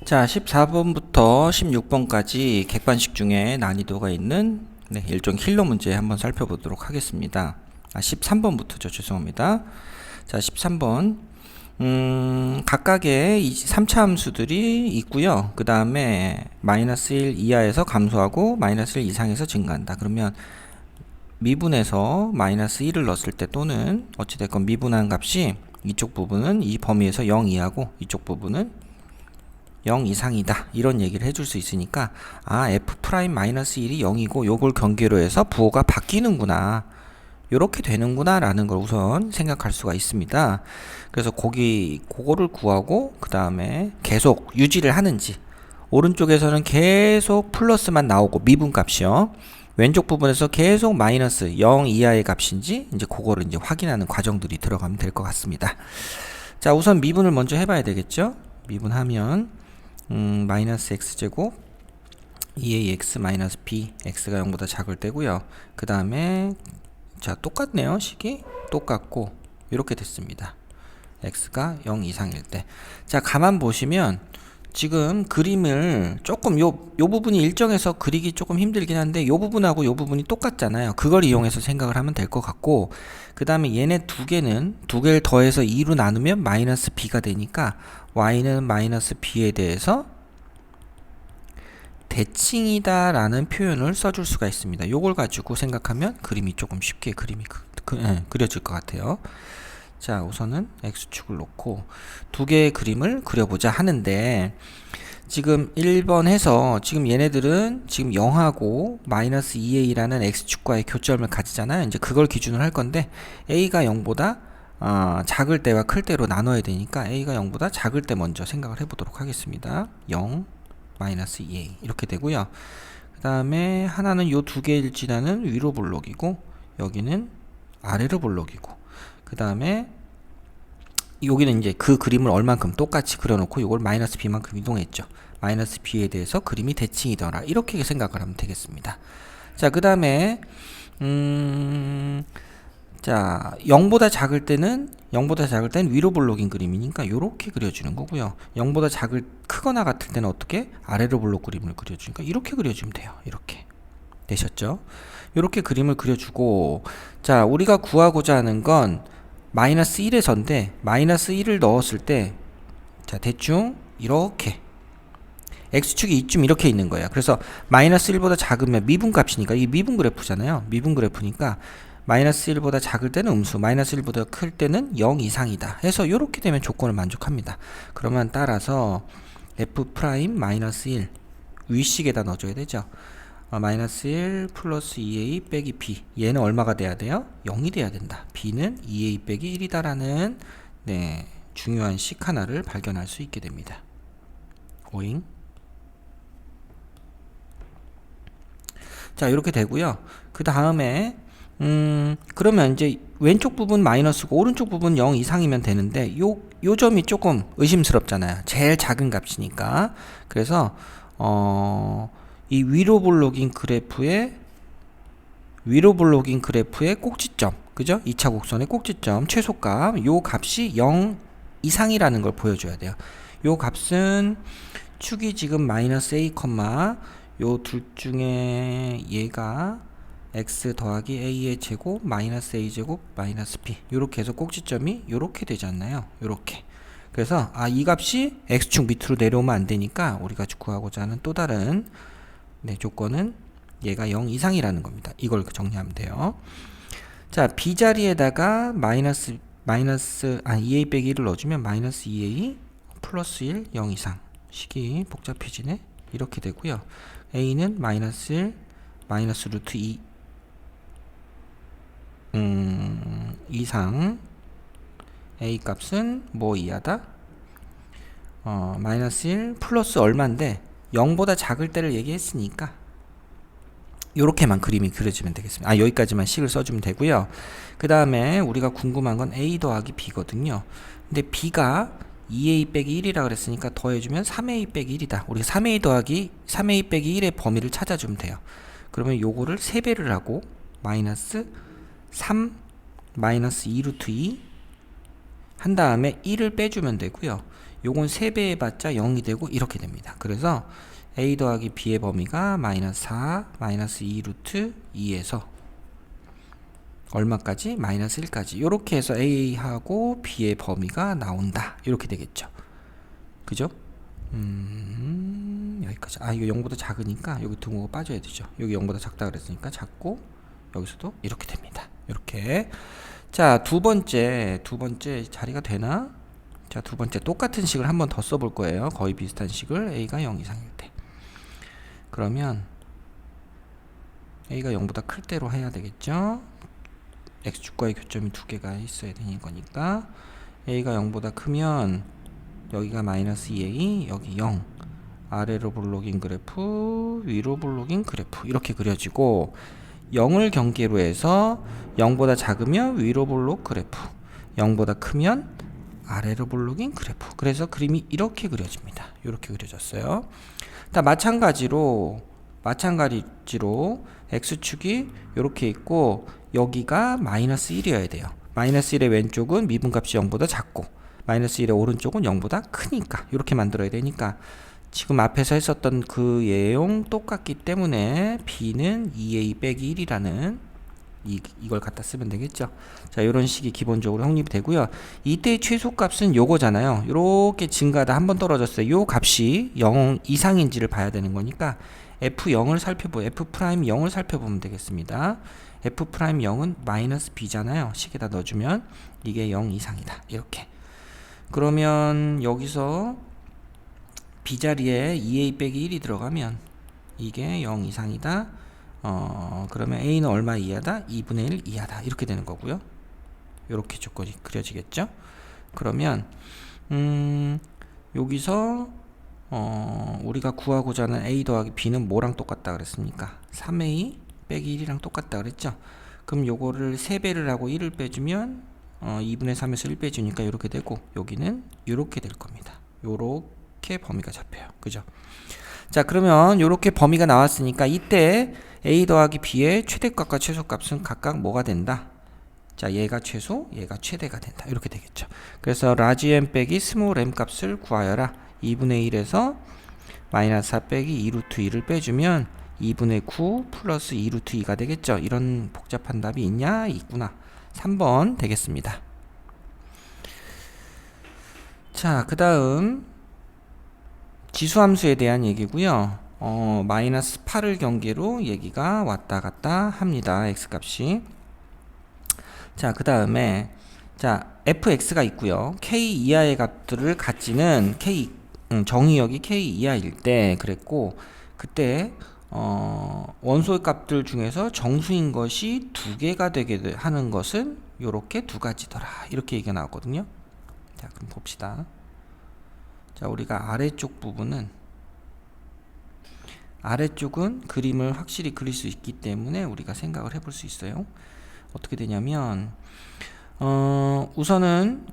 자, 14번부터 16번까지 객관식 중에 난이도가 있는 일종 킬러 문제 한번 살펴보도록 하겠습니다. 13번부터죠. 죄송합니다. 자, 13번. 각각의 3차 함수들이 있고요. 그 다음에 마이너스 1 이하에서 감소하고 마이너스 1 이상에서 증가한다. 그러면 미분에서 마이너스 1을 넣었을 때 또는 어찌됐건 미분한 값이 이쪽 부분은 이 범위에서 0 이하고 이쪽 부분은 0 이상이다, 이런 얘기를 해줄 수 있으니까 f'-1이 0이고 요걸 경계로 해서 부호가 바뀌는구나, 요렇게 되는구나 라는 걸 우선 생각할 수가 있습니다. 그래서 그거를 구하고 그 다음에 계속 유지를 하는지, 오른쪽에서는 계속 플러스만 나오고 미분값이요, 왼쪽 부분에서 계속 마이너스 0 이하의 값인지 이제 그거를 이제 확인하는 과정들이 들어가면 될 것 같습니다. 자, 우선 미분을 먼저 해봐야 되겠죠. 미분하면 마이너스 x제곱 2ax 마이너스 b, x가 0보다 작을 때고요. 그 다음에 자, 똑같네요. 식이 똑같고 이렇게 됐습니다. x가 0 이상일 때. 자, 가만 보시면 지금 그림을 조금 요 부분이 일정해서 그리기 조금 힘들긴 한데 요 부분하고 요 부분이 똑같잖아요. 그걸 이용해서 생각을 하면 될 것 같고, 그 다음에 얘네 두 개를 더해서 2로 나누면 마이너스 b가 되니까 y는 마이너스 b에 대해서 대칭이다 라는 표현을 써줄 수가 있습니다. 요걸 가지고 생각하면 그림이 조금 쉽게 그려질 것 같아요. 자, 우선은 x축을 놓고 두 개의 그림을 그려보자 하는데, 지금 1번 해서 지금 얘네들은 지금 0하고 마이너스 2a라는 x축과의 교점을 가지잖아요. 이제 그걸 기준으로 할 건데 a가 0보다 작을 때와 클 때로 나눠야 되니까 a가 0보다 작을 때 먼저 생각을 해보도록 하겠습니다. 0 마이너스 2a 이렇게 되고요. 그 다음에 하나는 요 두 개의 일진하는 위로 볼록이고 여기는 아래로 볼록이고, 그 다음에 여기는 이제 그 그림을 얼만큼 똑같이 그려놓고 이걸 마이너스 b만큼 이동했죠. 마이너스 b에 대해서 그림이 대칭이더라, 이렇게 생각을 하면 되겠습니다. 자, 그 다음에 자, 0보다 작을 때는 위로 볼록인 그림이니까 이렇게 그려주는 거고요. 0보다 크거나 같을 때는 어떻게? 아래로 볼록 그림을 그려주니까 이렇게 그려주면 돼요. 이렇게 되셨죠? 이렇게 그림을 그려주고, 자, 우리가 구하고자 하는 건 마이너스 1에서인데 마이너스 1을 넣었을 때, 자, 대충 이렇게 x축이 이쯤 이렇게 있는 거예요. 그래서 마이너스 1보다 작으면 미분값이니까, 이게 미분 그래프잖아요. 미분 그래프니까 마이너스 1보다 작을 때는 음수, 마이너스 1보다 클 때는 0 이상이다 해서 이렇게 되면 조건을 만족합니다. 그러면 따라서 f'-1 위식에다 넣어줘야 되죠. 마이너스 1 플러스 2a 빼기 b, 얘는 얼마가 돼야 돼요? 0이 돼야 된다. b는 2a 빼기 1이다 라는 중요한 식 하나를 발견할 수 있게 됩니다. 오잉. 자, 이렇게 되고요. 그 다음에 그러면 이제 왼쪽 부분 마이너스고 오른쪽 부분 0 이상이면 되는데 요 점이 조금 의심스럽잖아요. 제일 작은 값이니까. 그래서 이 위로 볼록인 그래프의 꼭지점, 그죠? 2차 곡선의 꼭지점 최소값, 요 값이 0 이상이라는 걸 보여줘야 돼요. 요 값은 축이 지금 마이너스 a, 요 둘 중에 얘가 x 더하기 a의 제곱 마이너스 a 제곱 마이너스 b, 요렇게 해서 꼭지점이 요렇게 되지 않나요? 요렇게. 그래서 이 값이 x축 밑으로 내려오면 안 되니까 우리가 구하고자 하는 또 다른 조건은 얘가 0 이상이라는 겁니다. 이걸 정리하면 돼요. 자, b 자리에다가 마이너스 2a 빼기 1을 넣어주면 마이너스 2a 플러스 1 0 이상, 식이 복잡해지네. 이렇게 되고요. a는 마이너스 1 마이너스 루트 2 이상, a 값은 뭐 이하다? 마이너스 1 플러스 얼마인데 0보다 작을 때를 얘기했으니까 요렇게만 그림이 그려지면 되겠습니다. 여기까지만 식을 써주면 되고요. 그 다음에 우리가 궁금한 건 a 더하기 b거든요. 근데 b가 2a 빼기 1이라 그랬으니까 더해주면 3a 빼기 1이다. 우리가 3a 빼기 1의 범위를 찾아주면 돼요. 그러면 요거를 3배를 하고 마이너스 3 마이너스 2 루트 2 한 다음에 1을 빼주면 되고요. 요건 3배 해봤자 0이 되고 이렇게 됩니다. 그래서 a 더하기 b의 범위가 마이너스 4, 마이너스 2 루트 2에서 얼마까지? 마이너스 1까지. 이렇게 해서 a하고 b의 범위가 나온다. 이렇게 되겠죠. 그죠? 여기까지. 아, 이거 0보다 작으니까 여기 등호가 빠져야 되죠. 여기 0보다 작다 그랬으니까 작고, 여기서도 이렇게 됩니다. 이렇게. 자, 두 번째 자리가 되나? 자, 두 번째 똑같은 식을 한 번 더 써볼 거예요. 거의 비슷한 식을 a가 0 이상일 때. 그러면 a가 0보다 클 때로 해야 되겠죠. x축과의 교점이 두 개가 있어야 되는 거니까 a가 0보다 크면 여기가 마이너스 2a, 여기 0. 아래로 볼록인 그래프, 위로 볼록인 그래프 이렇게 그려지고 0을 경계로 해서 0보다 작으면 위로 볼록 그래프, 0보다 크면 아래로 볼록인 그래프. 그래서 그림이 이렇게 그려집니다. 이렇게 그려졌어요. 다 마찬가지로 x축이 이렇게 있고 여기가 마이너스 1이어야 돼요. 마이너스 1의 왼쪽은 미분값이 0보다 작고 마이너스 1의 오른쪽은 0보다 크니까 이렇게 만들어야 되니까 지금 앞에서 했었던 그 내용 똑같기 때문에 b는 2a 빼기 1이라는 이걸 갖다 쓰면 되겠죠. 자, 이런 식이 기본적으로 확립이 되고요. 이때의 최소값은 요거잖아요. 이렇게 증가하다 한번 떨어졌어요. 요 값이 0 이상인지를 봐야 되는 거니까 f0을 살펴보면 되겠습니다. f'0은 마이너스 b잖아요. 식에다 넣어주면 이게 0 이상이다. 이렇게. 그러면 여기서 b 자리에 2a 빼기 1이 들어가면 이게 0 이상이다. 그러면 a는 얼마 이하다? 2분의 1 이하다. 이렇게 되는 거고요. 이렇게 조건이 그려지겠죠. 그러면 여기서 우리가 구하고자 하는 a 더하기 b는 뭐랑 똑같다 그랬습니까? 3a 빼기 1이랑 똑같다 그랬죠. 그럼 요거를 3배를 하고 1을 빼주면 2분의 3에서 1 빼주니까 이렇게 되고 여기는 이렇게 될 겁니다. 요렇게 범위가 잡혀요. 그죠? 자, 그러면 요렇게 범위가 나왔으니까 이때 a 더하기 b의 최대값과 최소값은 각각 뭐가 된다? 자, 얘가 최소, 얘가 최대가 된다. 이렇게 되겠죠. 그래서 라지 m 빼기 스몰 m 값을 구하여라. 2분의 1에서 마이너스 4 빼기 2 루트 2를 빼주면 2분의 9 플러스 2 루트 2가 되겠죠. 이런 복잡한 답이 있냐? 있구나. 3번 되겠습니다. 자, 그 다음 지수함수에 대한 얘기고요. 마이너스 8을 경계로 얘기가 왔다 갔다 합니다. x값이. 자, 그 다음에 자, fx가 있고요. k 이하의 값들을 갖지는 정의역이 k 이하일 때 그랬고, 그때 원소의 값들 중에서 정수인 것이 두 개가 되게 하는 것은 요렇게 두 가지더라. 이렇게 얘기가 나왔거든요. 자, 그럼 봅시다. 자, 우리가 아래쪽은 그림을 확실히 그릴 수 있기 때문에 우리가 생각을 해볼 수 있어요. 어떻게 되냐면 우선은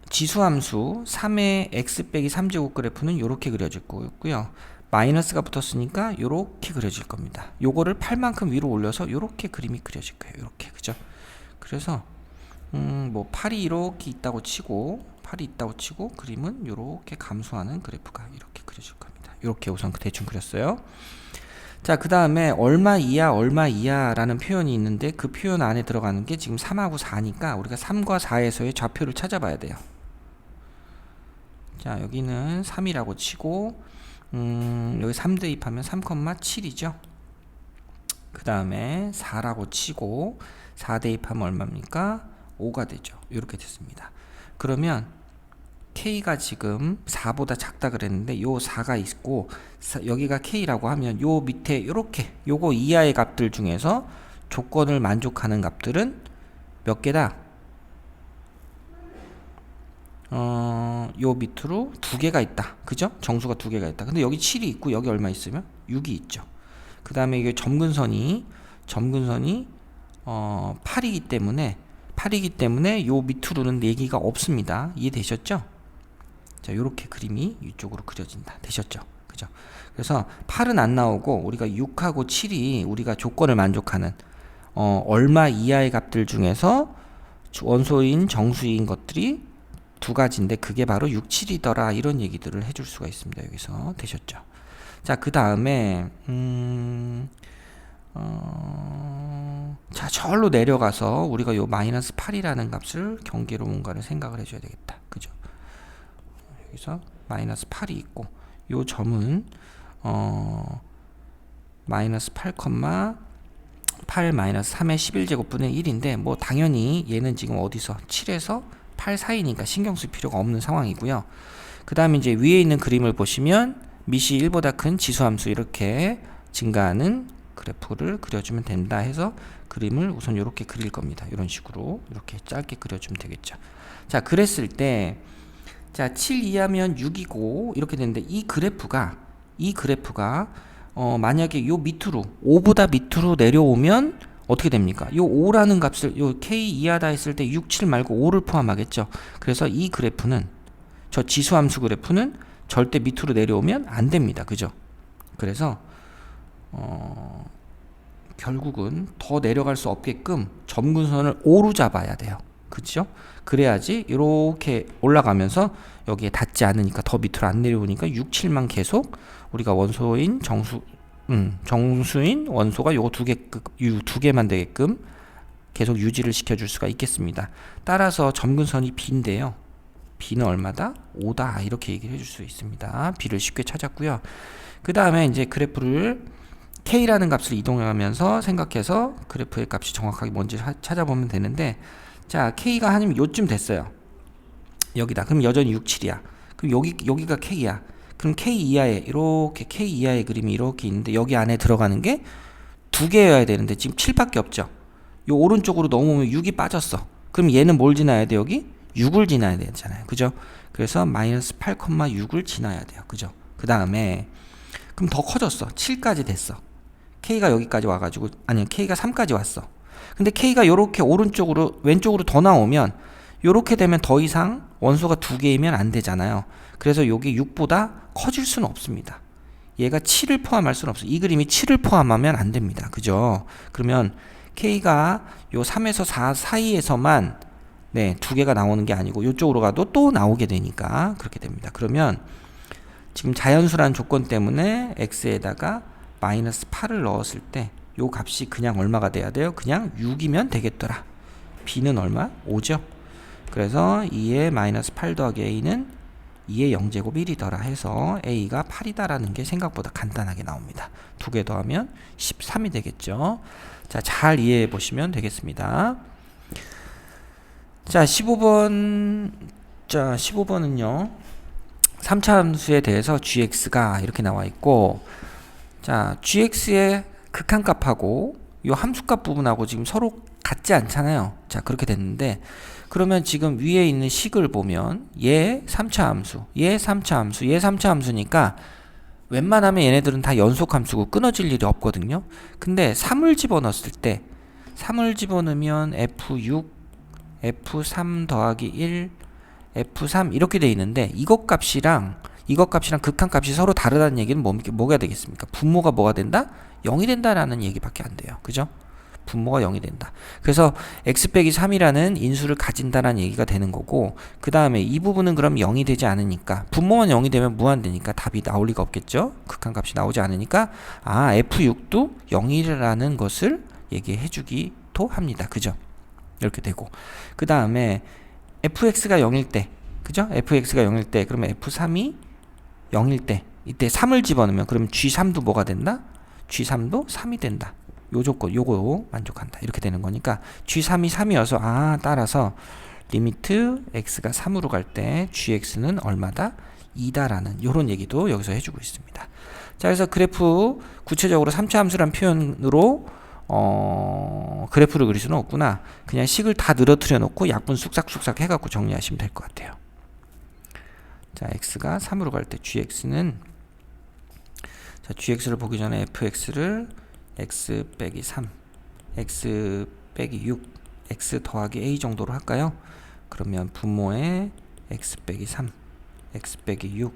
지수함수 3의 x 빼기 3제곱 그래프는 이렇게 그려질 거고요. 마이너스가 붙었으니까 이렇게 그려질 겁니다. 요거를 8만큼 위로 올려서 이렇게 그림이 그려질 거예요. 이렇게. 그죠? 그래서 뭐 8이 이렇게 있다고 치고 그림은 이렇게 감소하는 그래프가 이렇게 그려질 겁니다. 이렇게 우선 대충 그렸어요. 자, 그 다음에 얼마 이하라는 표현이 있는데 그 표현 안에 들어가는 게 지금 3하고 4니까 우리가 3과 4에서의 좌표를 찾아봐야 돼요. 자, 여기는 3이라고 치고 여기 3 대입하면 3,7이죠. 그 다음에 4라고 치고 4 대입하면 얼마입니까? 5가 되죠. 이렇게 됐습니다. 그러면 K가 지금 4보다 작다 그랬는데 요 4가 있고 여기가 K라고 하면 요 밑에 요렇게 요거 이하의 값들 중에서 조건을 만족하는 값들은 몇 개다? 요 밑으로 두 개가 있다. 그죠? 정수가 두 개가 있다. 근데 여기 7이 있고 여기 얼마 있으면? 6이 있죠. 그 다음에 이게 점근선이 8이기 때문에 요 밑으로는 4개가 없습니다. 이해되셨죠? 자, 요렇게 그림이 이쪽으로 그려진다. 되셨죠? 그죠? 그래서 8은 안 나오고 우리가 6하고 7이 우리가 조건을 만족하는 얼마 이하의 값들 중에서 원소인 정수인 것들이 두 가지인데 그게 바로 6, 7이더라 이런 얘기들을 해줄 수가 있습니다. 여기서 되셨죠? 자, 그 다음에 자, 저로 내려가서 우리가 요 마이너스 8이라는 값을 경계로 뭔가를 생각을 해줘야 되겠다. 그죠? 여기서 마이너스 8이 있고 요 점은 마이너스 8, 마이너스 3의 11제곱분의 1인데 뭐 당연히 얘는 지금 어디서 7에서 8 사이니까 신경 쓸 필요가 없는 상황이고요. 그 다음에 이제 위에 있는 그림을 보시면 밑이 1보다 큰 지수함수 이렇게 증가하는 그래프를 그려주면 된다 해서 그림을 우선 이렇게 그릴 겁니다. 이런 식으로 이렇게 짧게 그려주면 되겠죠. 자, 그랬을 때 자, 7 이하면 6이고 이렇게 되는데 이 그래프가 만약에 요 밑으로 5보다 밑으로 내려오면 어떻게 됩니까? 요 5라는 값을 요 k 이하다 했을 때 6, 7 말고 5를 포함하겠죠. 그래서 이 그래프는 저 지수함수 그래프는 절대 밑으로 내려오면 안 됩니다. 그죠? 그래서 결국은 더 내려갈 수 없게끔 점근선을 5로 잡아야 돼요. 그죠? 그래야지 이렇게 올라가면서 여기에 닿지 않으니까 더 밑으로 안 내려오니까 6, 7만 계속 우리가 원소인 정수인 원소가 요거 두 개만 되게끔 계속 유지를 시켜줄 수가 있겠습니다. 따라서 점근선이 B인데요. B는 얼마다? 5다 이렇게 얘기를 해줄 수 있습니다. B를 쉽게 찾았고요. 그 다음에 이제 그래프를 K라는 값을 이동하면서 생각해서 그래프의 값이 정확하게 뭔지 찾아보면 되는데 자, K가 한 요쯤 됐어요. 여기다. 그럼 여전히 6, 7이야. 그럼 여기가 K야. 그럼 K 이하에 이렇게 K 이하의 그림이 이렇게 있는데 여기 안에 들어가는 게 두 개여야 되는데 지금 7밖에 없죠. 요 오른쪽으로 넘어오면 6이 빠졌어. 그럼 얘는 뭘 지나야 돼? 여기 6을 지나야 되잖아요. 그죠? 그래서 마이너스 8,6을 지나야 돼요. 그죠? 그 다음에 그럼 더 커졌어. 7까지 됐어. K가 여기까지 와가지고 아니 K가 3까지 왔어. 근데 K가 요렇게 오른쪽으로 왼쪽으로 더 나오면 요렇게 되면 더 이상 원소가 두 개이면 안 되잖아요. 그래서 요게 6보다 커질 수는 없습니다. 얘가 7을 포함할 수는 없어요. 이 그림이 7을 포함하면 안 됩니다. 그죠? 그러면 K가 요 3에서 4 사이에서만 네, 두 개가 나오는 게 아니고 요쪽으로 가도 또 나오게 되니까 그렇게 됩니다. 그러면 지금 자연수라는 조건 때문에 X에다가 마이너스 8을 넣었을 때 요 값이 그냥 얼마가 돼야 돼요? 그냥 6이면 되겠더라. B는 얼마? 5죠. 그래서 2의 마이너스 8 더하기 A는 2의 0제곱 1이더라 해서 A가 8이다라는 게 생각보다 간단하게 나옵니다. 두 개 더하면 13이 되겠죠. 자, 잘 이해해 보시면 되겠습니다. 자, 15번은요. 3차 함수에 대해서 gx가 이렇게 나와 있고 자, gx의 극한값하고 이 함수값 부분하고 지금 서로 같지 않잖아요. 자, 그렇게 됐는데 그러면 지금 위에 있는 식을 보면 얘 3차 함수, 얘 3차 함수, 얘 3차 함수니까 웬만하면 얘네들은 다 연속함수고 끊어질 일이 없거든요. 근데 3을 집어넣었을 때 3을 집어넣으면 F6, F3 더하기 1, F3 이렇게 돼 있는데 이것 값이랑 극한값이 서로 다르다는 얘기는 뭐가 되겠습니까? 분모가 뭐가 된다? 0이 된다라는 얘기밖에 안 돼요. 그죠? 분모가 0이 된다. 그래서 x 빼기 3이라는 인수를 가진다라는 얘기가 되는 거고 그 다음에 이 부분은 그럼 0이 되지 않으니까 분모만 0이 되면 무한대니까 답이 나올 리가 없겠죠. 극한값이 나오지 않으니까 F6도 0이라는 것을 얘기해 주기도 합니다. 그죠? 이렇게 되고 그 다음에 fx가 0일 때 그죠? fx가 0일 때 그러면 f3이 0일 때 이때 3을 집어넣으면 그러면 g3도 뭐가 된다? g3도 3이 된다. 요 조건 요거 만족한다. 이렇게 되는 거니까 g3이 3이어서 따라서 리미트 x가 3으로 갈 때 gx는 얼마다? 2다라는 요런 얘기도 여기서 해주고 있습니다. 자, 그래서 그래프 구체적으로 3차 함수란 표현으로 그래프를 그릴 수는 없구나. 그냥 식을 다 늘어뜨려 놓고 약분 쑥삭쑥삭 해갖고 정리하시면 될 것 같아요. 자, x가 3으로 갈 때 gx는 자, gx를 보기 전에 fx를 x 빼기 3, x 빼기 6, x 더하기 a 정도로 할까요? 그러면 분모에 x 빼기 3, x 빼기 6,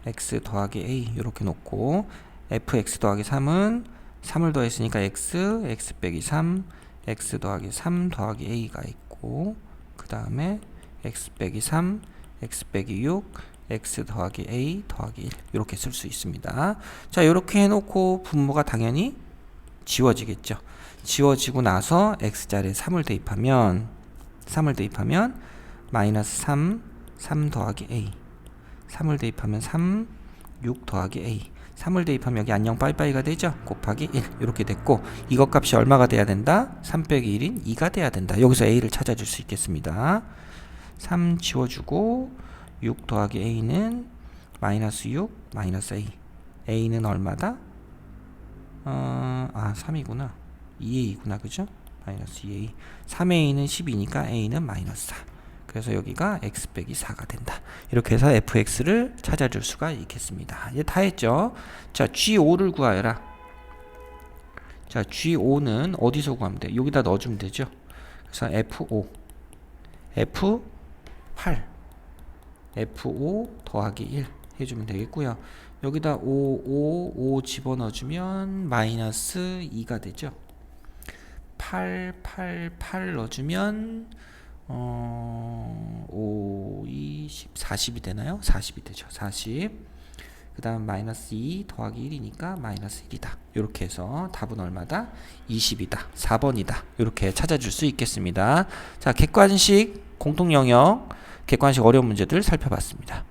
x 더하기 a 이렇게 놓고 fx 더하기 3은 3을 더했으니까 x 빼기 3, x 더하기 3 더하기 a가 있고 그 다음에 x 빼기 3, x 빼기 6, x 더하기 a 더하기 1 이렇게 쓸 수 있습니다. 자, 이렇게 해놓고 분모가 당연히 지워지겠죠. 지워지고 나서 x자리에 3을 대입하면 마이너스 3 더하기 a 3을 대입하면 3, 6 더하기 a 3을 대입하면 여기 안녕 빠이빠이가 되죠. 곱하기 1 이렇게 됐고 이것 값이 얼마가 돼야 된다? 3 빼기 1인 2가 돼야 된다. 여기서 a를 찾아줄 수 있겠습니다. 3 지워주고 6 더하기 a는 마이너스 6 마이너스 a a는 얼마다? 3이구나 2a구나 그죠? 마이너스 2a 3a는 12니까 a는 마이너스 4 그래서 여기가 x 빼기 4가 된다. 이렇게 해서 fx를 찾아줄 수가 있겠습니다. 이제 다 했죠? 자, G5를 구하여라. 자, G5는 어디서 구하면 돼? 여기다 넣어주면 되죠? 그래서 F5 F8 F5 더하기 1 해주면 되겠고요. 여기다 5 집어넣어주면 마이너스 2가 되죠. 8 넣어주면 5, 20, 40이 되나요? 40이 되죠. 40. 그 다음 마이너스 2 더하기 1이니까 마이너스 1이다. 이렇게 해서 답은 얼마다? 20이다. 4번이다. 이렇게 찾아줄 수 있겠습니다. 자, 객관식 공통 영역, 객관식 어려운 문제들 살펴봤습니다.